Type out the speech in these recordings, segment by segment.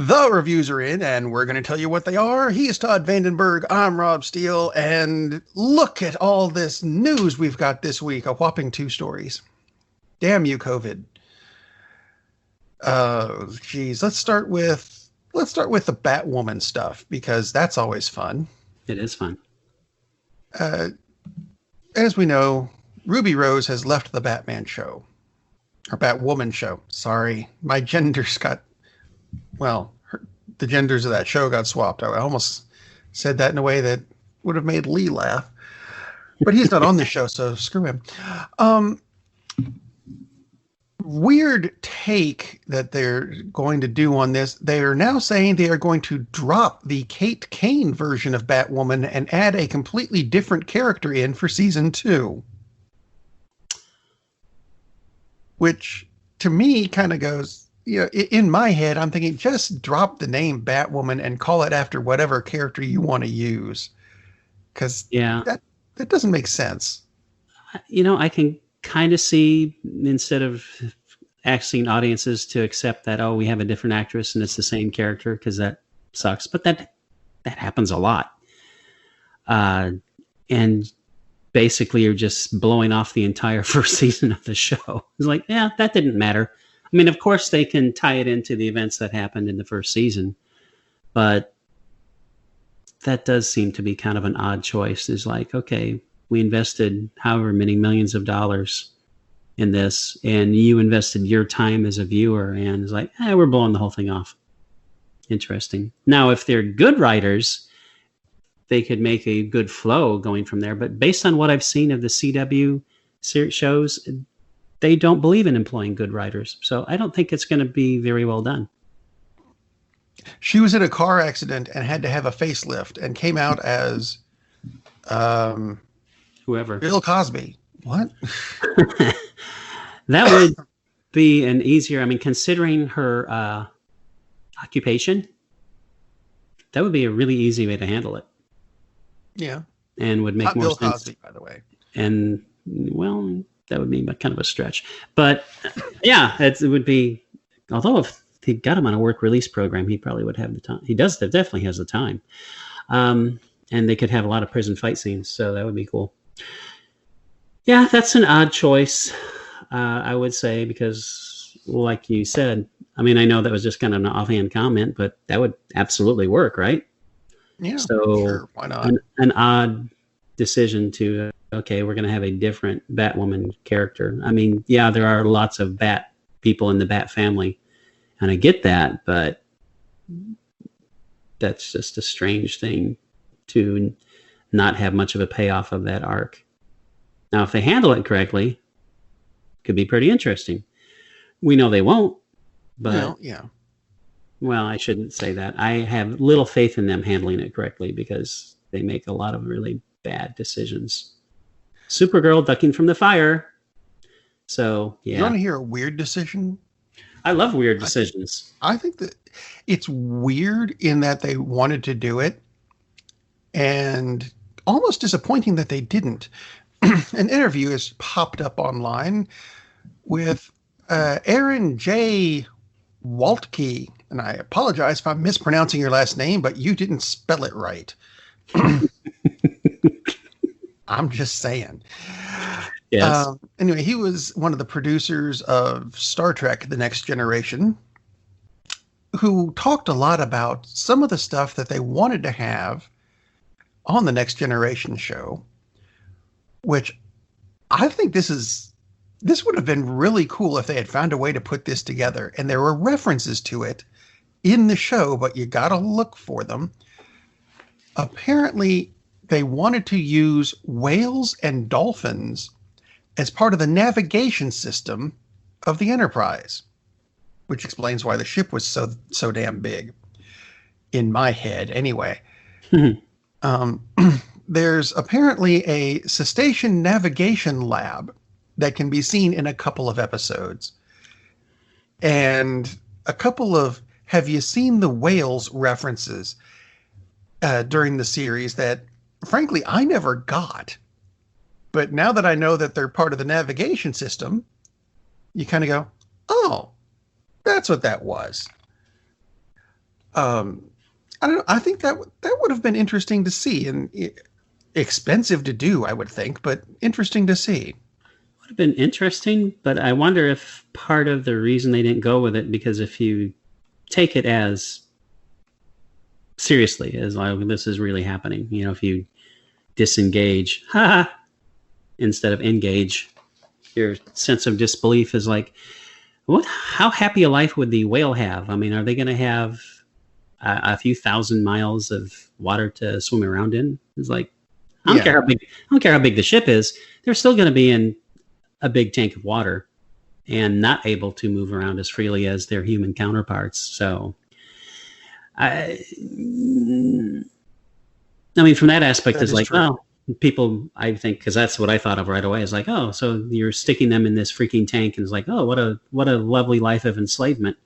The reviews are in, and we're going to tell you what they are. He is Todd Vandenberg. I'm Rob Steele, and look at all this news we've got this week. A whopping 2 stories. Damn you, COVID. Geez, let's start with the Batwoman stuff because that's always fun. It is fun. As we know, Ruby Rose has left the Batman show, or Batwoman show. Sorry, my genders got. Well, the genders of that show got swapped. I almost said that in a way that would have made Lee laugh. But he's not on the show, so screw him. Weird take that they're going to do on this. They are now saying they are going to drop the Kate Kane version of Batwoman and add a completely different character in for season 2. Which, to me, kind of goes... You know, in my head, I'm thinking just drop the name Batwoman and call it after whatever character you want to use. Because that doesn't make sense. You know, I can kind of see, instead of asking audiences to accept that, oh, we have a different actress and it's the same character, because that sucks. But that happens a lot. And basically you're just blowing off the entire first season of the show. It's like, yeah, that didn't matter. I mean, of course, they can tie it into the events that happened in the first season, but that does seem to be kind of an odd choice. It's like, okay, we invested however many millions of dollars in this, and you invested your time as a viewer, and it's like, we're blowing the whole thing off. Interesting. Now, if they're good writers, they could make a good flow going from there, but based on what I've seen of the CW shows, they don't believe in employing good writers. So I don't think it's going to be very well done. She was in a car accident and had to have a facelift and came out as whoever. Bill Cosby. What? That would be an easier, I mean, considering her occupation, that would be a really easy way to handle it. Yeah. And would make Not more Bill sense. Cosby, by the way. And, well... that would be kind of a stretch. But yeah, it would be, although if he got him on a work release program, he probably would have the time. He definitely has the time. And they could have a lot of prison fight scenes. So that would be cool. Yeah, that's an odd choice, I would say, because like you said, I mean, I know that was just kind of an offhand comment, but that would absolutely work, right? Yeah, so sure. Why not? An odd decision to... okay, we're going to have a different Batwoman character. I mean, yeah, there are lots of Bat people in the Bat family, and I get that, but that's just a strange thing to not have much of a payoff of that arc. Now, if they handle it correctly, it could be pretty interesting. We know they won't, but... Well, yeah. Well, I shouldn't say that. I have little faith in them handling it correctly because they make a lot of really bad decisions. Supergirl ducking from the fire. So, yeah. You want to hear a weird decision? I love weird decisions. I think that it's weird in that they wanted to do it and almost disappointing that they didn't. An interview has popped up online with Aaron J. Waltke. And I apologize if I'm mispronouncing your last name, but you didn't spell it right. I'm just saying. Yes. Anyway, he was one of the producers of Star Trek: The Next Generation, who talked a lot about some of the stuff that they wanted to have on the Next Generation show, which I think this would have been really cool if they had found a way to put this together. And there were references to it in the show, but you got to look for them. Apparently, they wanted to use whales and dolphins as part of the navigation system of the Enterprise, which explains why the ship was so damn big, in my head anyway. There's apparently a cetacean navigation lab that can be seen in a couple of episodes. And a couple of have you seen the whales references during the series that, frankly, I never got. But now that I know that they're part of the navigation system, you kind of go, oh, that's what that was. Um, I don't know. I think that would have been interesting to see and expensive to do, I would think, but interesting to see. Would have been interesting, but I wonder if part of the reason they didn't go with it, because if you take it as seriously as like this is really happening, if you disengage, instead of engage, your sense of disbelief is like, how happy a life would the whale have? I mean, are they going to have a few thousand miles of water to swim around in? It's like, I don't care how big the ship is. They're still going to be in a big tank of water and not able to move around as freely as their human counterparts. So, I mean, from that aspect, it's like, true. People, I think, because that's what I thought of right away. Is like, oh, so you're sticking them in this freaking tank, and it's like, oh, what a lovely life of enslavement.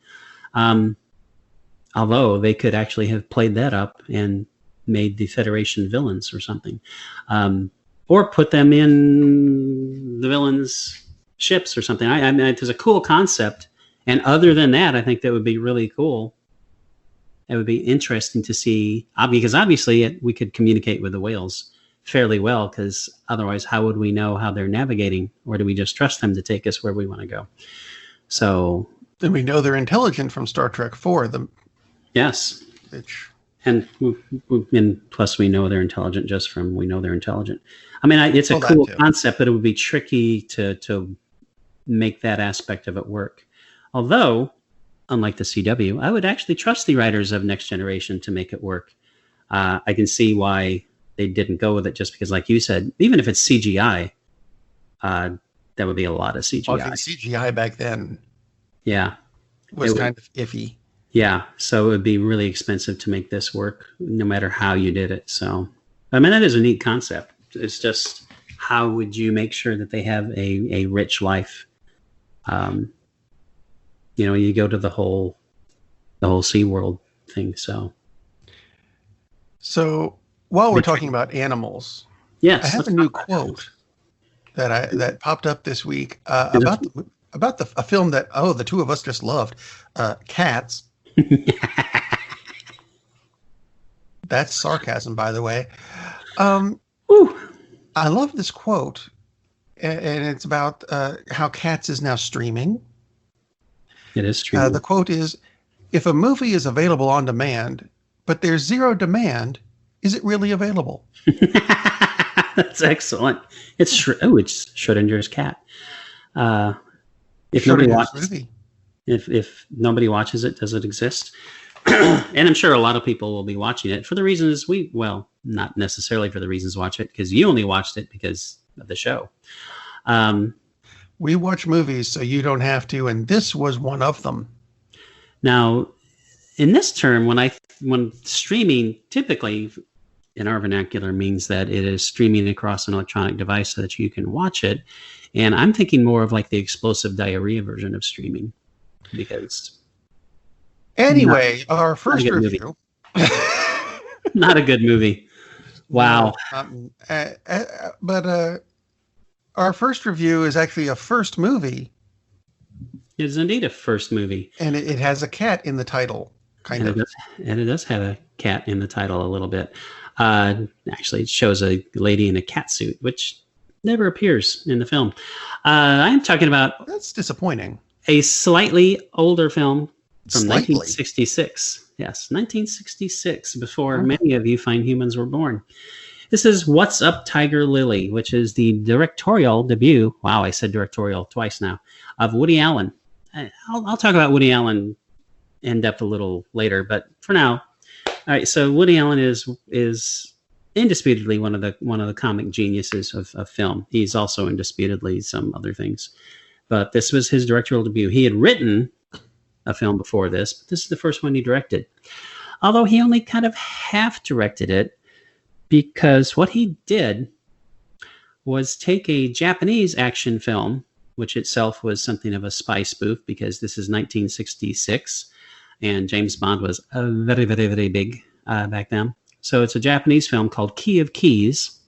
Although they could actually have played that up and made the Federation villains or something, or put them in the villains' ships or something. I mean, it's a cool concept, and other than that, I think that would be really cool. It would be interesting to see, because obviously we could communicate with the whales fairly well, because otherwise how would we know how they're navigating, or do we just trust them to take us where we want to go? So then we know they're intelligent from Star Trek IV. Yes. And plus we know they're intelligent just from we know they're intelligent. I mean, it's a cool concept, but it would be tricky to make that aspect of it work. Although, unlike the CW, I would actually trust the writers of Next Generation to make it work. I can see why they didn't go with it, just because, like you said, even if it's CGI, that would be a lot of CGI. Well, I think CGI back then, was kind of iffy. Yeah, so it would be really expensive to make this work, no matter how you did it. So, I mean, that is a neat concept. It's just, how would you make sure that they have a rich life? You go to the whole SeaWorld thing. So while we're talking about animals, yes, I have a new quote that popped up this week about a film that the two of us just loved, Cats. That's sarcasm, by the way. I love this quote, and it's about how Cats is now streaming. It is streaming. The quote is, "If a movie is available on demand, but there's zero demand, is it really available?" That's excellent. It's Schrodinger's cat. If nobody watches it, does it exist? And I'm sure a lot of people will be watching it for the reasons not necessarily for the reasons watch it, because you only watched it because of the show. We watch movies so you don't have to, and this was one of them. Now, in this term, when streaming typically in our vernacular means that it is streaming across an electronic device so that you can watch it, and I'm thinking more of like the explosive diarrhea version of streaming, because anyway, our first review, not a good movie. Wow. But our first review is actually a first movie. It is indeed a first movie. And it has a cat in the title, kind of. And it does have a cat in the title a little bit. Actually, it shows a lady in a cat suit, which never appears in the film. I'm talking about... That's disappointing. A slightly older film from 1966. Yes, 1966, before many of you fine humans were born. This is What's Up, Tiger Lily, which is the directorial debut. Wow, I said directorial twice now, of Woody Allen. I'll talk about Woody Allen in depth a little later, but for now, all right. So Woody Allen is indisputably one of the comic geniuses of film. He's also indisputably some other things, but this was his directorial debut. He had written a film before this, but this is the first one he directed. Although he only kind of half directed it, because what he did was take a Japanese action film, which itself was something of a spy spoof, because this is 1966, and James Bond was very, very, very big back then. So it's a Japanese film called Key of Keys,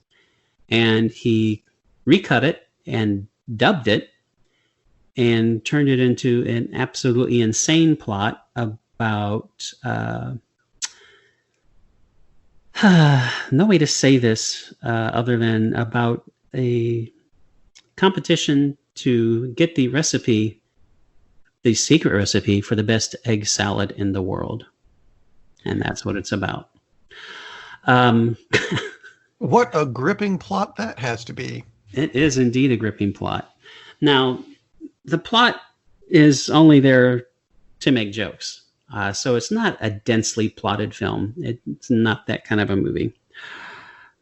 and he recut it and dubbed it and turned it into an absolutely insane plot about No way to say this other than about a competition to get the recipe, the secret recipe for the best egg salad in the world. And that's what it's about. Um, What a gripping plot that has to be. it is indeed a gripping plot. Now, the plot is only there to make jokes. So it's not a densely plotted film. It's not that kind of a movie.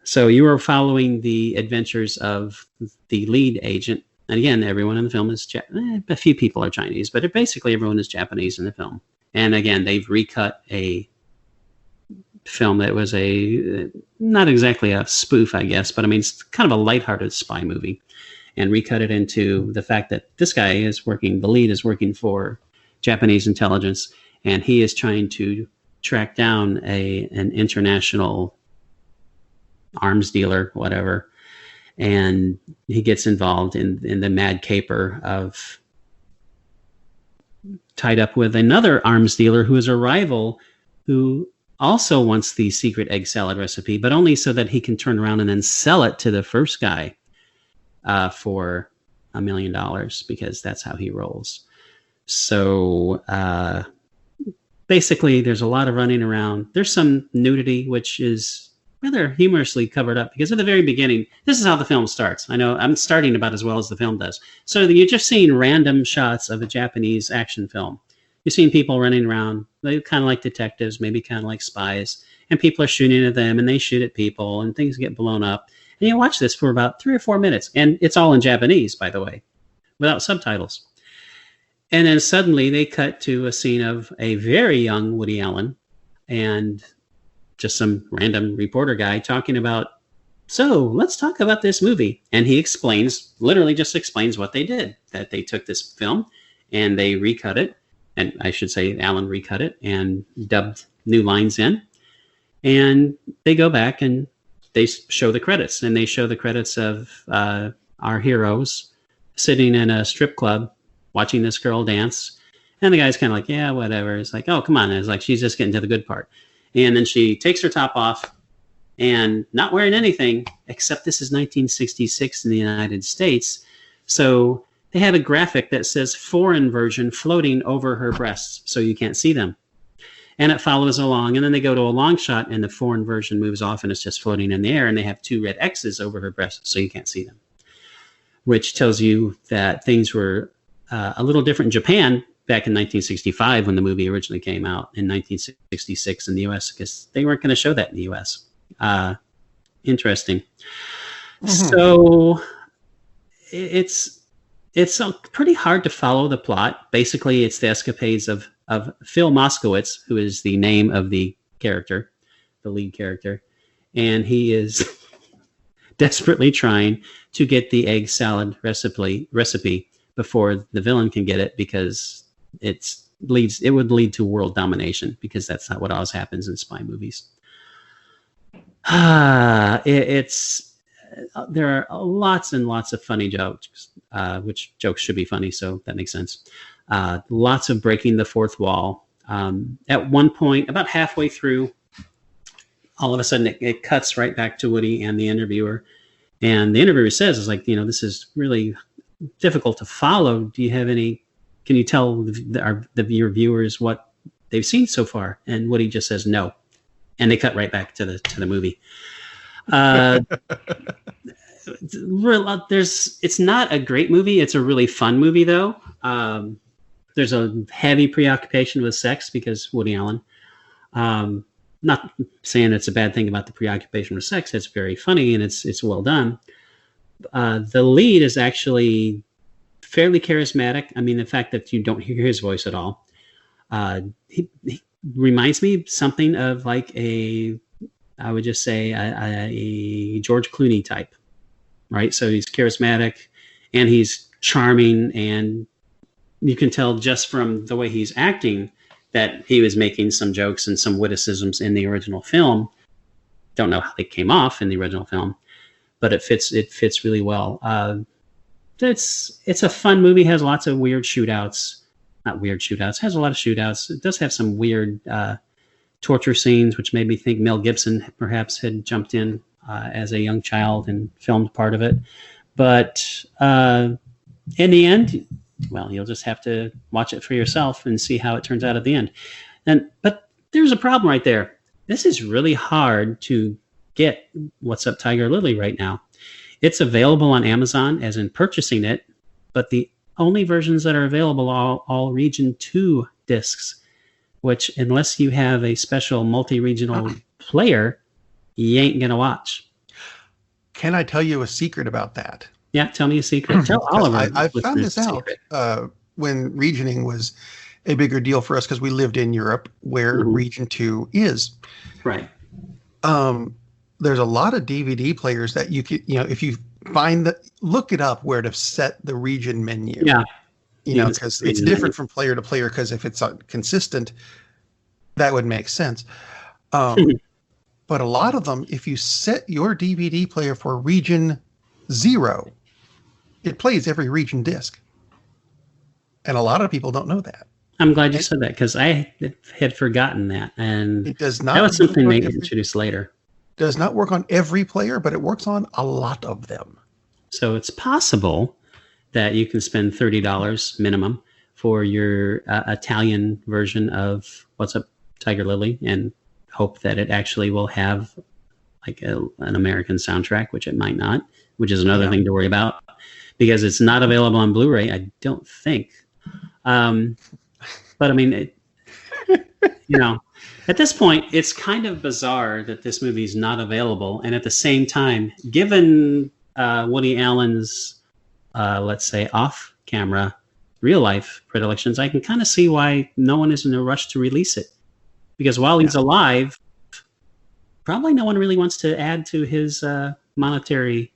So you are following the adventures of the lead agent. And again, everyone in the film is a few people are Chinese, but basically everyone is Japanese in the film. And again, they've recut a film that was not exactly a spoof, I guess, but I mean, it's kind of a lighthearted spy movie, and recut it into the fact that this guy the lead is working for Japanese intelligence, and he is trying to track down an international arms dealer, whatever, and he gets involved in the mad caper of tied up with another arms dealer who is a rival who also wants the secret egg salad recipe, but only so that he can turn around and then sell it to the first guy for $1 million, because that's how he rolls. So basically, there's a lot of running around. There's some nudity, which is rather humorously covered up, because at the very beginning, this is how the film starts. I know I'm starting about as well as the film does. So you're just seeing random shots of a Japanese action film. You're seeing people running around. They kind of like detectives, maybe kind of like spies, and people are shooting at them, and they shoot at people, and things get blown up. And you watch this for about 3 or 4 minutes, and it's all in Japanese, by the way, without subtitles. And then suddenly they cut to a scene of a very young Woody Allen and just some random reporter guy talking about, so let's talk about this movie. And he literally just explains what they did, that they took this film and they recut it. And I should say Allen recut it and dubbed new lines in. And they go back and they show the credits. And they show the credits of our heroes sitting in a strip club watching this girl dance. And the guy's kind of like, yeah, whatever. It's like, oh, come on. And it's like, she's just getting to the good part. And then she takes her top off and not wearing anything, except this is 1966 in the United States. So they have a graphic that says foreign version floating over her breasts, so you can't see them. And it follows along, and then they go to a long shot, and the foreign version moves off, and it's just floating in the air, and they have 2 red X's over her breasts, so you can't see them, which tells you that things were a little different in Japan back in 1965 when the movie originally came out, in 1966 in the U.S., because they weren't going to show that in the U.S. Interesting. Mm-hmm. So it's pretty hard to follow the plot. Basically, it's the escapades of Phil Moskowitz, who is the name of the character, the lead character, and he is desperately trying to get the egg salad recipe before the villain can get it, because it would lead to world domination, because that's not what always happens in spy movies. There are lots and lots of funny jokes, which jokes should be funny, so that makes sense. Lots of breaking the fourth wall. At one point, about halfway through, all of a sudden it cuts right back to Woody and the interviewer. And the interviewer says, "Is like, this is really difficult to follow. Can you tell your viewers what they've seen so far?" And Woody just says no. And they cut right back to the movie. It's not a great movie. It's a really fun movie, though. There's a heavy preoccupation with sex, because Woody Allen. Not saying it's a bad thing about the preoccupation with sex. It's very funny and it's well done. The lead is actually fairly charismatic. I mean, the fact that you don't hear his voice at all. He reminds me something of like I would just say a George Clooney type, right? So he's charismatic and he's charming, and you can tell just from the way he's acting that he was making some jokes and some witticisms in the original film. Don't know how they came off in the original film, but it fits really well. It's a fun movie. Has lots of weird shootouts. Not weird shootouts. Has a lot of shootouts. It does have some weird torture scenes, which made me think Mel Gibson perhaps had jumped in as a young child and filmed part of it. But in the end, well, you'll just have to watch it for yourself and see how it turns out at the end. But there's a problem right there. This is really hard to get What's Up Tiger Lily right now. It's available on Amazon, as in purchasing it, but the only versions that are available are all Region 2 discs, which, unless you have a special multi-regional player, you ain't going to watch. Can I tell you a secret about that? Yeah, tell me a secret. Tell all of us. I found this out when regioning was a bigger deal for us because we lived in Europe where Region 2 is. Right. There's a lot of DVD players that you could, if you find look it up where to set the region menu. Yeah. Because it's different from player to player, because if it's consistent, that would make sense. But a lot of them, if you set your DVD player for region 0, it plays every region disc. And a lot of people don't know that. I'm glad you said that, because I had forgotten that. And it does not. That was something they introduced later. Does not work on every player, but it works on a lot of them. So it's possible that you can spend $30 minimum for your Italian version of What's Up Tiger Lily and hope that it actually will have like an American soundtrack, which it might not, which is another thing to worry about, because it's not available on Blu-ray, I don't think. But I mean, at this point, it's kind of bizarre that this movie is not available. And at the same time, given Woody Allen's, let's say, off-camera, real-life predilections, I can kind of see why no one is in a rush to release it. Because while he's alive, probably no one really wants to add to his monetary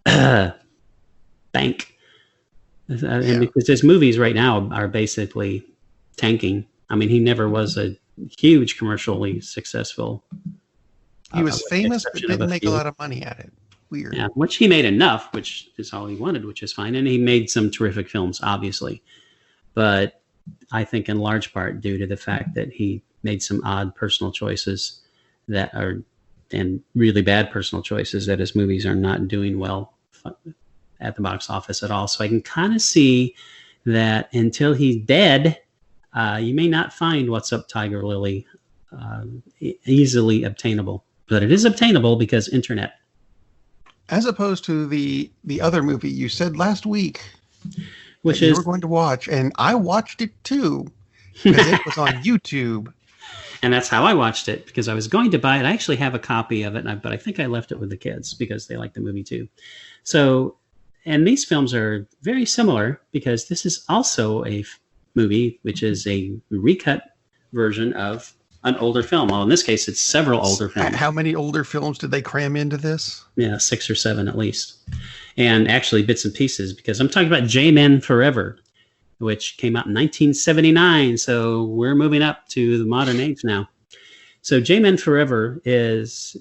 bank. And because his movies right now are basically tanking. I mean, he never was a huge commercially successful. He was famous, but didn't make a lot of money at it. Weird. Yeah, which he made enough, which is all he wanted, which is fine. And he made some terrific films, obviously. But I think in large part due to the fact that he made some odd personal choices and really bad personal choices, that his movies are not doing well at the box office at all. So I can kind of see that until he's dead, you may not find What's Up Tiger Lily easily obtainable. But it is obtainable because internet. As opposed to the other movie you said last week, which you were going to watch, and I watched it too because it was on YouTube. And that's how I watched it, because I was going to buy it. I actually have a copy of it, but I think I left it with the kids because they like the movie too. So, and these films are very similar because this is also a movie which is a recut version of an older film. Well, in this case, it's several older films. How many older films did they cram into this? Yeah, 6 or 7 at least. And actually bits and pieces, because I'm talking about J-Men Forever, which came out in 1979. So we're moving up to the modern age now. So J-Men Forever is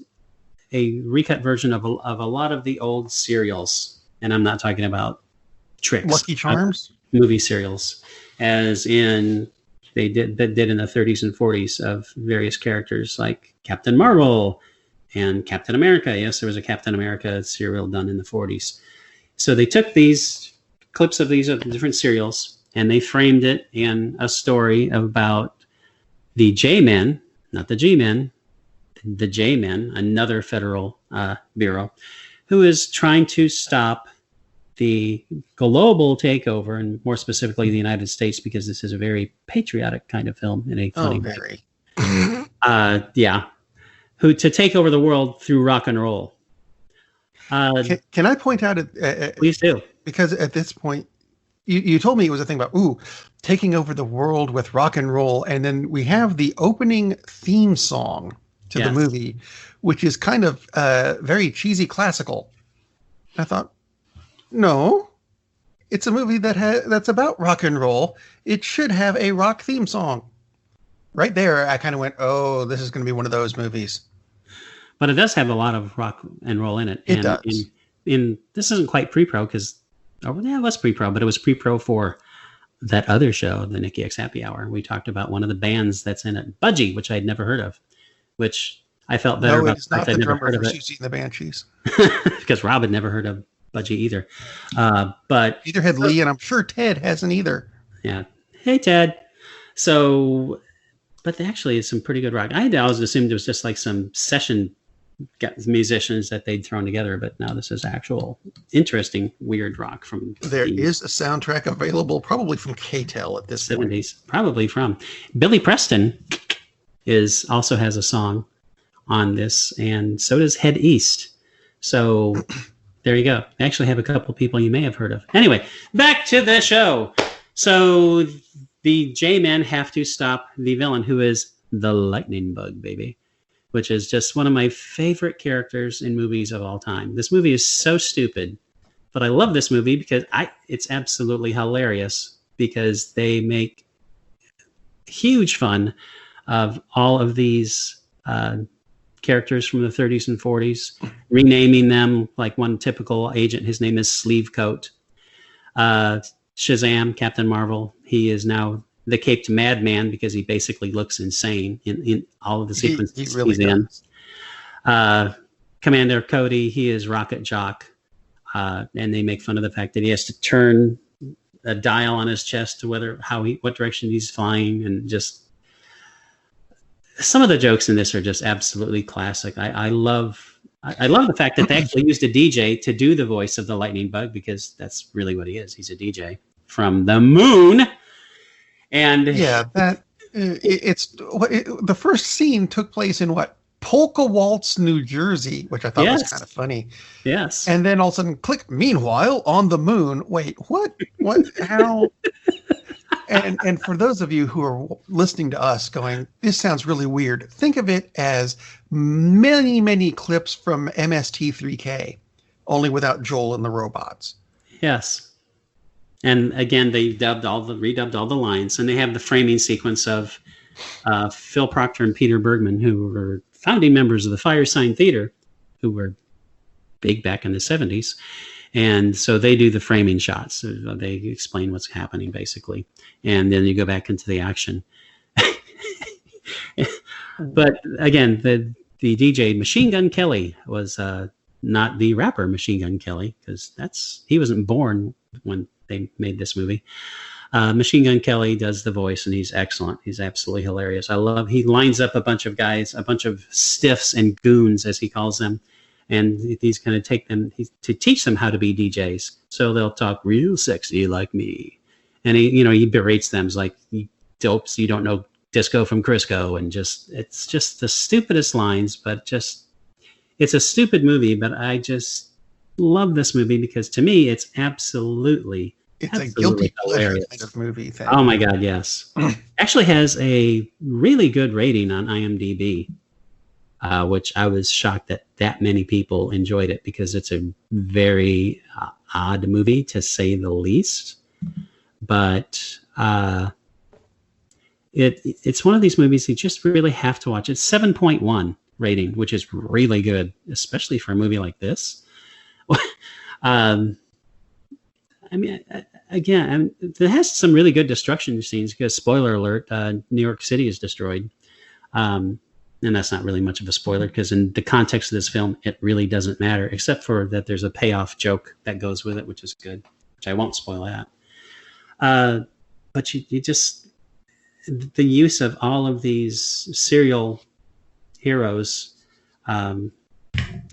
a recut version of a lot of the old serials. And I'm not talking about tricks. Lucky Charms? Movie serials. As in, they did in the 30s and 40s of various characters like Captain Marvel and Captain America. Yes, there was a Captain America serial done in the 40s. So they took these clips of these different serials and they framed it in a story about the J-Men, not the G-Men, the J-Men, another federal bureau, who is trying to stop the global takeover, and more specifically the United States, because this is a very patriotic kind of film in a funny way. Who to take over the world through rock and roll. Can I point out? Please do. Because at this point, you told me it was a thing about taking over the world with rock and roll, and then we have the opening theme song to the movie, which is kind of very cheesy classical. I thought, no, it's a movie that's about rock and roll. It should have a rock theme song. Right there, I kind of went, oh, this is going to be one of those movies. But it does have a lot of rock and roll in it. It does. This isn't quite pre-pro because, it was pre-pro, but it was pre-pro for that other show, the Nikki X Happy Hour. We talked about one of the bands that's in it, Budgie, which I'd never heard of, which I felt better No, it about is the fact not I'd the never drummer heard for of it Susie and the Banshees. because Rob had never heard of Budgie either. But Neither had Lee, and I'm sure Ted hasn't either. yeah, hey Ted. So, but actually, it's some pretty good rock. I always assumed it was just like some session musicians that they'd thrown together, but now this is actual interesting weird rock from There the is a soundtrack available, probably from K-Tel at this point. 70s, probably from Billy Preston also has a song on this, and so does Head East. So there you go. I actually have a couple of people you may have heard of. Anyway, back to the show. So the J-Men have to stop the villain, who is the Lightning Bug, baby, which is just one of my favorite characters in movies of all time. This movie is so stupid, but I love this movie because it's absolutely hilarious, because they make huge fun of all of these characters from the 30s and 40s, renaming them. Like one typical agent, his name is Sleevecoat. Shazam, Captain Marvel, he is now the Caped Madman because he basically looks insane in all of the sequences he really he's in. Commander Cody, he is Rocket Jock, and they make fun of the fact that he has to turn a dial on his chest to what direction he's flying, and just some of the jokes in this are just absolutely classic. I love the fact that they actually used a DJ to do the voice of the Lightning Bug, because that's really what he is. He's a DJ from the moon. And yeah, the first scene took place in Polka Waltz, New Jersey, which I thought was kind of funny. Yes. And then all of a sudden, click. Meanwhile, on the moon. Wait, what? What? How? And for those of you who are listening to us going, this sounds really weird, think of it as many, many clips from MST3K, only without Joel and the robots. Yes. And again, they redubbed all the lines, and they have the framing sequence of Phil Proctor and Peter Bergman, who were founding members of the Firesign Theater, who were big back in the 70s. And so they do the framing shots. So they explain what's happening, basically. And then you go back into the action. But again, the DJ Machine Gun Kelly was not the rapper Machine Gun Kelly, because he wasn't born when they made this movie. Machine Gun Kelly does the voice, and he's excellent. He's absolutely hilarious. He lines up a bunch of guys, a bunch of stiffs and goons, as he calls them, and he's going to take them to teach them how to be DJs. So they'll talk real sexy like me, and he berates them. It's like, you dopes, you don't know Disco from Crisco, and it's just the stupidest lines, but it's a stupid movie, but I just love this movie because to me it's absolutely a guilty pleasure hilarious kind of movie thing. Oh my god, yes. Actually has a really good rating on IMDb, which I was shocked that many people enjoyed it, because it's a very odd movie, to say the least. But it's one of these movies you just really have to watch. It's 7.1 rating, which is really good, especially for a movie like this. It has some really good destruction scenes, because, spoiler alert, New York City is destroyed. And that's not really much of a spoiler, because in the context of this film, it really doesn't matter, except for that there's a payoff joke that goes with it, which is good, which I won't spoil that. But you just, the use of all of these serial heroes, and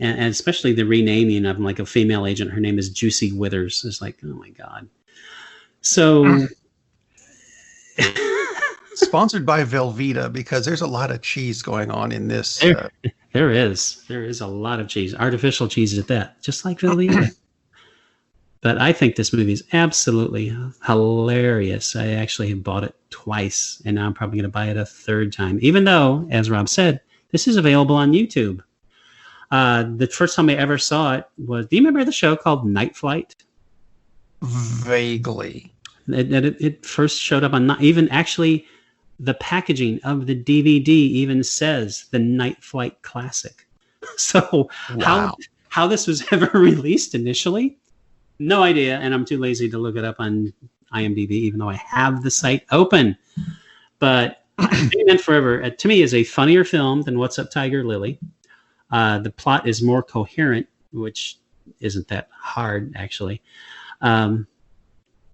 especially the renaming of them, like a female agent, her name is Juicy Withers. It's like, oh my god. So sponsored by Velveeta, because there's a lot of cheese going on in this. There is a lot of cheese, artificial cheese at that, just like Velveeta. But I think this movie is absolutely hilarious. I actually have bought it twice, and now I'm probably going to buy it a third time, even though, as Rob said, this is available on YouTube. The first time I ever saw it was, do you remember the show called Night Flight? Vaguely. It first showed up on, not even actually, the packaging of the DVD even says the Night Flight Classic. So wow. how this was ever released initially, no idea, and I'm too lazy to look it up on IMDb, even though I have the site open. But J-Man Forever, to me, is a funnier film than What's Up, Tiger Lily. The plot is more coherent, which isn't that hard, actually. And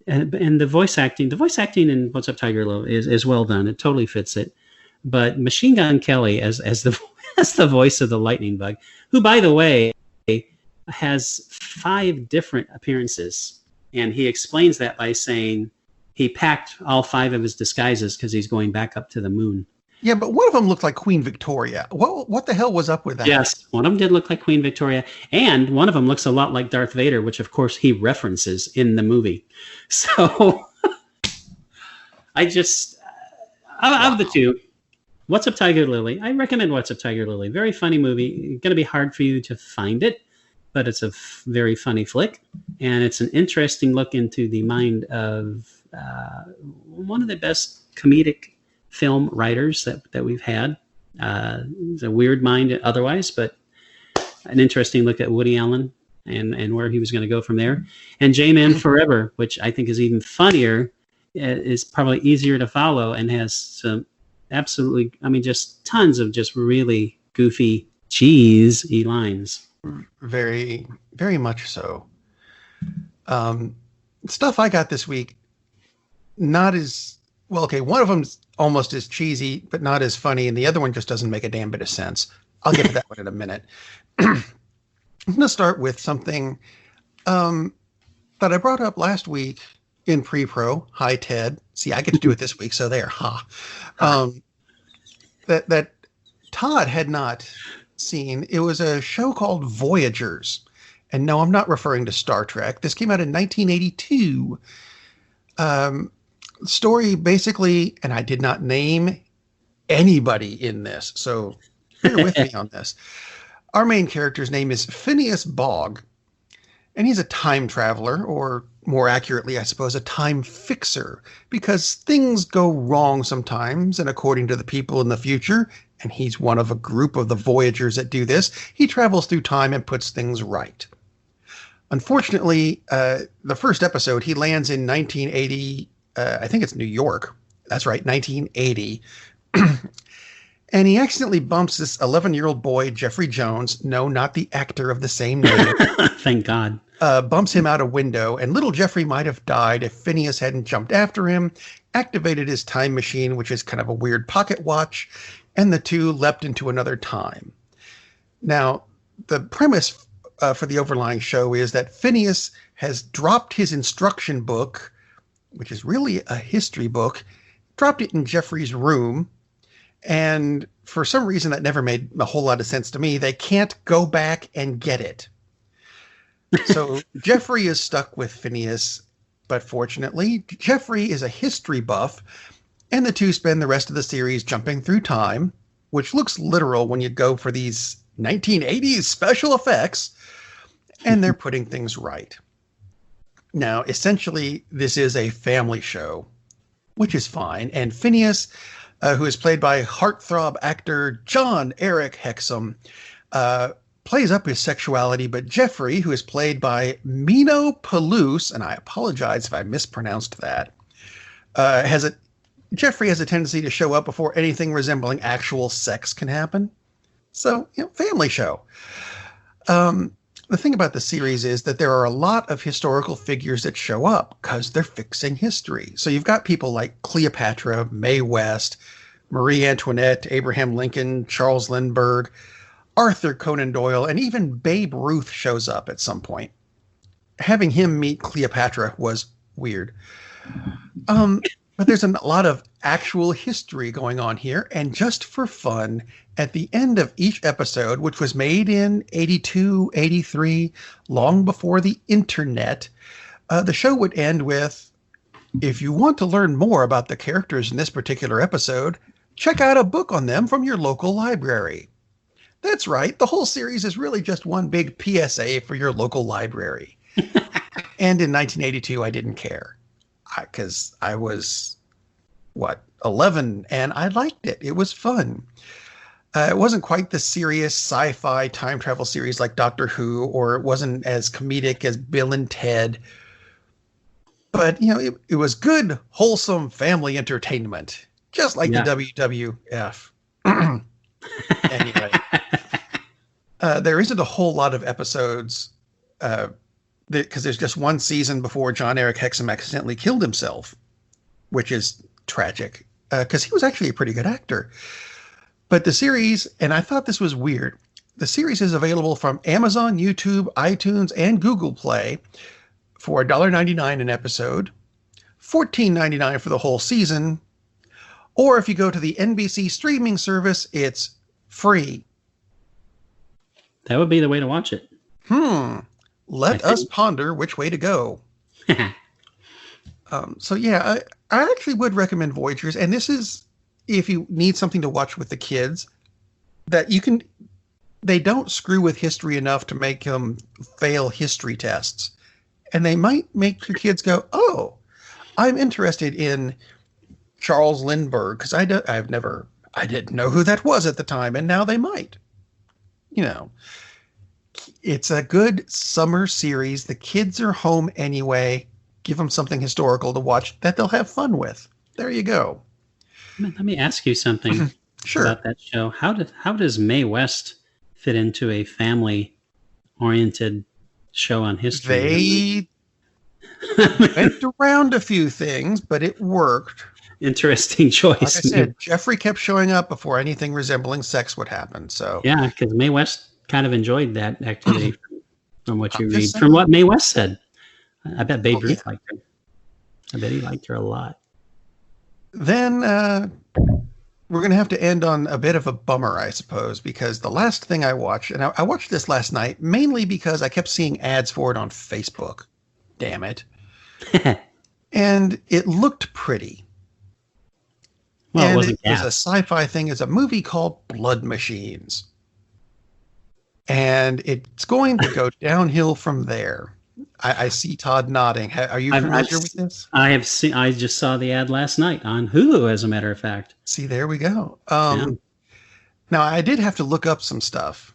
the voice acting in What's Up, Tiger Lily is well done. It totally fits it. But Machine Gun Kelly as the voice of the lightning bug, who, by the way, has 5 different appearances, and he explains that by saying he packed all 5 of his disguises because he's going back up to the moon. Yeah, but one of them looked like Queen Victoria. What the hell was up with that? Yes, one of them did look like Queen Victoria, and one of them looks a lot like Darth Vader, which of course he references in the movie. So I just, out of the two, What's Up, Tiger Lily? I recommend What's Up, Tiger Lily. Very funny movie. Going to be hard for you to find it, but it's a very funny flick, and it's an interesting look into the mind of one of the best comedic film writers that we've had. It's a weird mind otherwise, but an interesting look at Woody Allen and where he was going to go from there. And J-Man Forever, which I think is even funnier, is probably easier to follow and has some absolutely, just tons of just really goofy, cheesy lines. Very, very much so. Stuff I got this week, not as well. Okay, one of them's almost as cheesy, but not as funny, and the other one just doesn't make a damn bit of sense. I'll get to that one in a minute. I'm going to start with something that I brought up last week in pre-pro. Hi, Ted. See, I get to do it this week, so there. That Todd had not seen. It was a show called Voyagers. And no, I'm not referring to Star Trek. This came out in 1982. Story basically, and I did not name anybody in this, so bear with me on this. Our main character's name is Phineas Bogg, and he's a time traveler, or more accurately, I suppose, a time fixer, because things go wrong sometimes, and according to the people in the future, and he's one of a group of the Voyagers that do this, he travels through time and puts things right. Unfortunately, the first episode, he lands in 1980, I think it's New York. That's right, 1980. And he accidentally bumps this 11-year-old boy, Jeffrey Jones, no, not the actor of the same name. Thank God. Bumps him out a window, and little Jeffrey might have died if Phineas hadn't jumped after him, activated his time machine, which is kind of a weird pocket watch, and the two leapt into another time. Now, the premise for the overlying show is that Phineas has dropped his instruction book, which is really a history book, dropped it in Jeffrey's room, and for some reason that never made a whole lot of sense to me, they can't go back and get it. So Jeffrey is stuck with Phineas, but fortunately, Jeffrey is a history buff, and the two spend the rest of the series jumping through time, which looks literal when you go for these 1980s special effects, and they're putting things right. Now, essentially, this is a family show, which is fine, and Phineas, who is played by heartthrob actor John Eric Hexum, plays up his sexuality, but Jeffrey, who is played by Mino Palouse, and I apologize if I mispronounced that, Jeffrey has a tendency to show up before anything resembling actual sex can happen. So, family show. The thing about the series is that there are a lot of historical figures that show up because they're fixing history. So you've got people like Cleopatra, Mae West, Marie Antoinette, Abraham Lincoln, Charles Lindbergh, Arthur Conan Doyle, and even Babe Ruth shows up at some point. Having him meet Cleopatra was weird. But there's a lot of actual history going on here. And just for fun, at the end of each episode, which was made in 82, 83, long before the internet, the show would end with, if you want to learn more about the characters in this particular episode, check out a book on them from your local library. That's right. The whole series is really just one big PSA for your local library. And in 1982, I didn't care because I was, 11, and I liked it. It was fun. It wasn't quite the serious sci-fi time travel series like Doctor Who, or it wasn't as comedic as Bill and Ted. But, it was good, wholesome family entertainment, just like the Yeah. WWF. Anyway, there isn't a whole lot of episodes because there's just one season before John Eric Hexum accidentally killed himself, which is tragic because he was actually a pretty good actor. But the series, and I thought this was weird, the series is available from Amazon, YouTube, iTunes, and Google Play for $1.99 an episode, $14.99 for the whole season, or if you go to the NBC streaming service, it's free. That would be the way to watch it. Let us ponder which way to go. So yeah, I actually would recommend Voyagers, and this is if you need something to watch with the kids that you can. They don't screw with history enough to make them fail history tests, and they might make your kids go, "Oh, I'm interested in Charles Lindbergh because I didn't know who that was at the time, and now they might." It's a good summer series. The kids are home anyway. Give them something historical to watch that they'll have fun with. There you go. Let me ask you something Sure. about that show. How does Mae West fit into a family-oriented show on history? They went around a few things, but it worked. Interesting choice. Like I said, Jeffrey kept showing up before anything resembling sex would happen. So yeah, because Mae West kind of enjoyed that activity from what you read. saying. From what Mae West said. I bet Babe Ruth liked her. I bet he liked her a lot. Then we're going to have to end on a bit of a bummer, I suppose, because the last thing I watched, and I watched this last night, mainly because I kept seeing ads for it on Facebook. Damn it. And it looked pretty. Well, and it wasn't a gas. sci-fi thing. Is a movie called Blood Machines. And it's going to go downhill from there. I see Todd nodding. Are you familiar with this? I have seen. I just saw the ad last night on Hulu, as a matter of fact. See, there we go. Now, I did have to look up some stuff.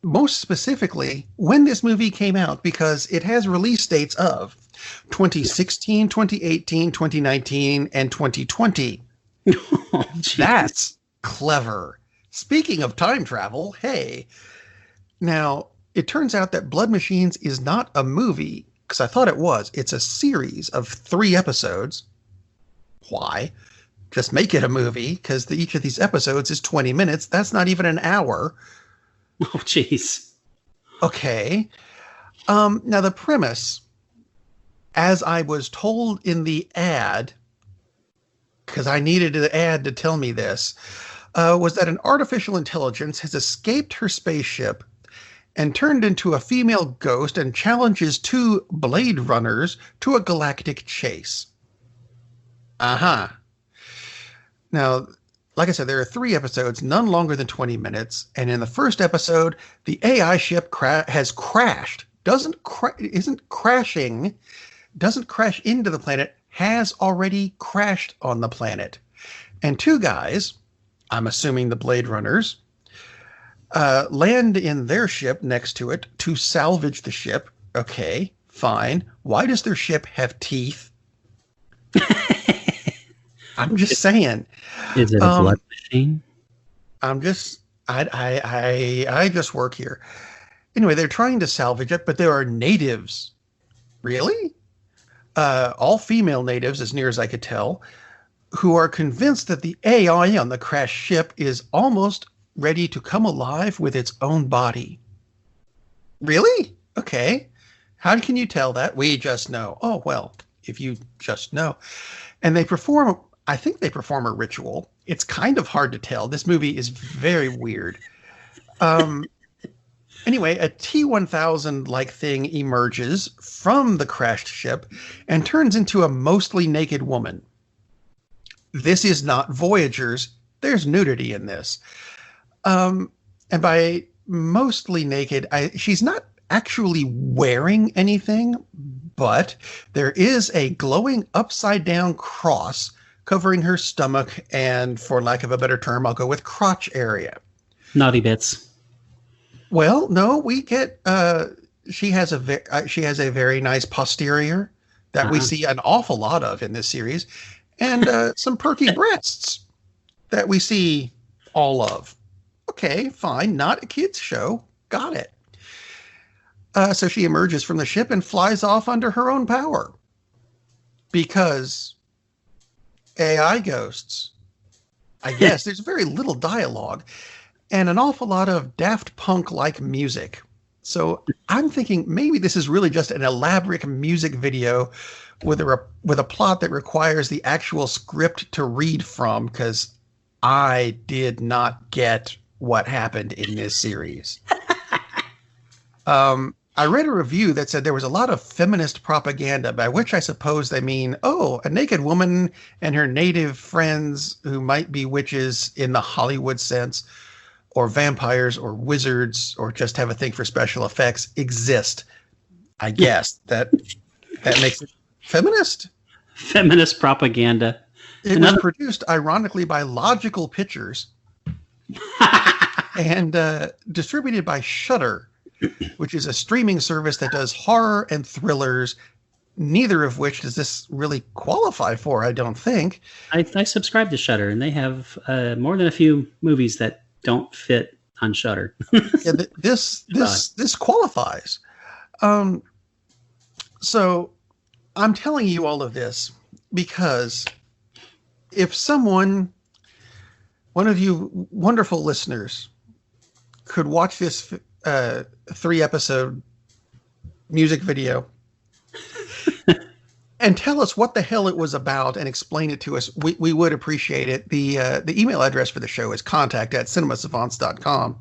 Most specifically, when this movie came out, because it has release dates of 2016, 2018, 2019, and 2020. Oh, That's clever. Speaking of time travel, hey. Now, it turns out that Blood Machines is not a movie, because I thought it was. It's a series of 3 episodes. Why? Just make it a movie, because each of these episodes is 20 minutes. That's not even an hour. Oh, jeez. Okay. Now, the premise, as I was told in the ad, because I needed an ad to tell me this, was that an artificial intelligence has escaped her spaceship and turned into a female ghost and challenges 2 Blade Runners to a galactic chase. Uh-huh. Now, like I said, there are 3 episodes, none longer than 20 minutes. And in the first episode, the AI ship has crashed. Doesn't crash into the planet, has already crashed on the planet. And 2 guys, I'm assuming the Blade Runners, land in their ship next to it to salvage the ship. Okay, fine. Why does their ship have teeth? I'm just saying. Is it a blood machine? I just work here. Anyway, they're trying to salvage it, but there are natives. Really? All female natives, as near as I could tell, who are convinced that the AI on the crashed ship is almost ready to come alive with its own body. Really? Okay. How can you tell that? We just know. Oh, well, if you just know. And I think they perform a ritual. It's kind of hard to tell. This movie is very weird. Anyway, a T-1000-like thing emerges from the crashed ship and turns into a mostly naked woman. This is not Voyagers. There's nudity in this. And by mostly naked, she's not actually wearing anything, but there is a glowing upside-down cross covering her stomach and, for lack of a better term, I'll go with crotch area. Naughty bits. Well, no, we get she has a very nice posterior that we see an awful lot of in this series, and some perky breasts that we see all of. Okay, fine, not a kids show. Got it. So she emerges from the ship and flies off under her own power because AI ghosts. I guess there's very little dialogue and an awful lot of Daft Punk-like music. So I'm thinking maybe this is really just an elaborate music video with a plot that requires the actual script to read from, because I did not get what happened in this series. I read a review that said there was a lot of feminist propaganda, by which I suppose they mean, a naked woman and her native friends who might be witches in the Hollywood sense, or vampires or wizards, or just have a thing for special effects, exist. I guess that makes it feminist. Feminist propaganda. It was produced, ironically, by Logical Pictures and distributed by Shudder, which is a streaming service that does horror and thrillers, neither of which does this really qualify for, I don't think. I subscribe to Shudder, and they have more than a few movies that don't fit on Shudder. Yeah, this qualifies. So I'm telling you all of this because if one of you wonderful listeners could watch this 3-episode music video and tell us what the hell it was about and explain it to us, we would appreciate it. The email address for the show is contact@cinemasavants.com.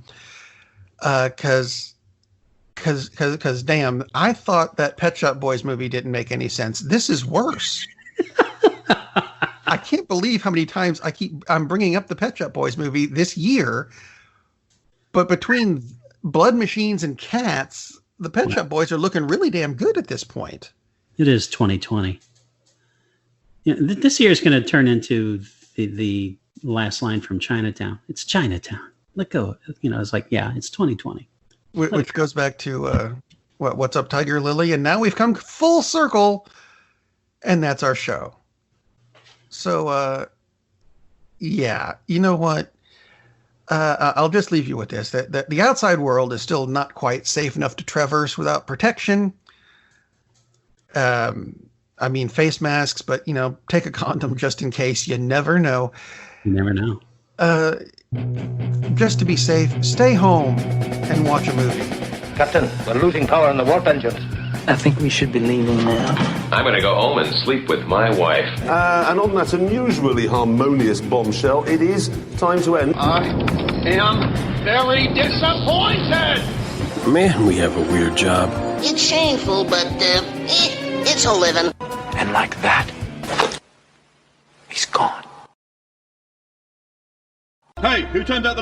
Because damn, I thought that Pet Shop Boys movie didn't make any sense. This is worse. I can't believe how many times I'm bringing up the Pet Shop Boys movie this year, but between Blood Machines and Cats, the Pet Shop Boys are looking really damn good at this point. It is 2020. Yeah, this year is going to turn into the last line from Chinatown. It's Chinatown. Let go. It's like, yeah, it's 2020. Which goes back to What's Up, Tiger Lily? And now we've come full circle, and that's our show. So, yeah, you know what? I'll just leave you with this, that the outside world is still not quite safe enough to traverse without protection. I mean, face masks, but, take a condom just in case. You never know. You never know. Just to be safe, stay home and watch a movie. Captain, we're losing power in the warp engines. I think we should be leaving now. I'm going to go home and sleep with my wife. And on that unusually harmonious bombshell, it is time to end. I am very disappointed! Man, we have a weird job. It's shameful, but it's a living. And like that, he's gone. Hey, who turned out the light?